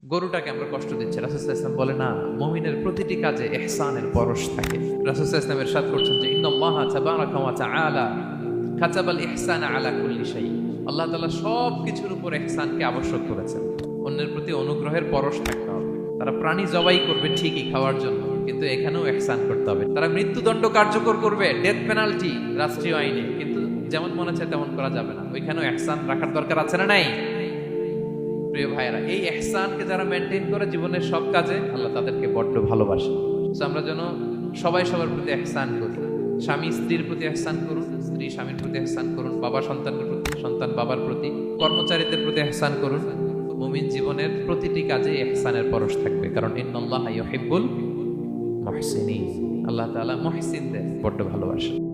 গরুটাকে আমরা কষ্ট দিচ্ছি, রাসূল সাল্লাল্লাহু আলাইহি ওয়াসাল্লাম বলে না, মুমিনের প্রতিটি কাজে ইহসানের পরশ থাকে। রাসূল সাল্লাল্লাহু আলাইহি ওয়াসাল্লাম ইরশাদ করছেন যে ইন্নাল্লাহা তাবারাকা ওয়া তাআলা কাতাবাল ইহসানা আলা কুল্লি শাই। আল্লাহ তাআলা সব কিছুর উপর ইহসানকে আবশ্যক করেছেন। অন্যের প্রতি অনুগ্রহের পরশ থাকতে হবে। তারা প্রাণী জবাই করবে ঠিকই খাওয়ার জন্য, কিন্তু এখানেও ইহসান করতে হবে। তারা মৃত্যুদণ্ড কার্যকর করবে, ডেথ পেনাল্টি রাষ্ট্রীয় আইনে, কিন্তু যেমন মনে চায় তেমন করা যাবে না। ওইখানেও ইহসান রাখার দরকার আছে না নাই? প্রিয় ভাইরা, এই ইহসানকে যারা মেনটেন করে জীবনের সব কাজে, আল্লাহ তাদেরকে বড্ড ভালোবাসে। তো আমরা যেন সবাই সবার প্রতি ইহসান করি। স্বামী স্ত্রীর প্রতি ইহসান করুন, স্ত্রী স্বামীর প্রতি ইহসান করুন, বাবা সন্তানের প্রতি, সন্তান বাবার প্রতি, কর্মচারীদের প্রতি ইহসান করুন। মুমিন জীবনের প্রতিটি কাজে ইহসানের পরশ থাকবে, কারণ ইন্নাল্লাহা ইউহিব্বুল মুহসিনিন। আল্লাহ তাআলা মুহসিনদের বড্ড ভালোবাসেন।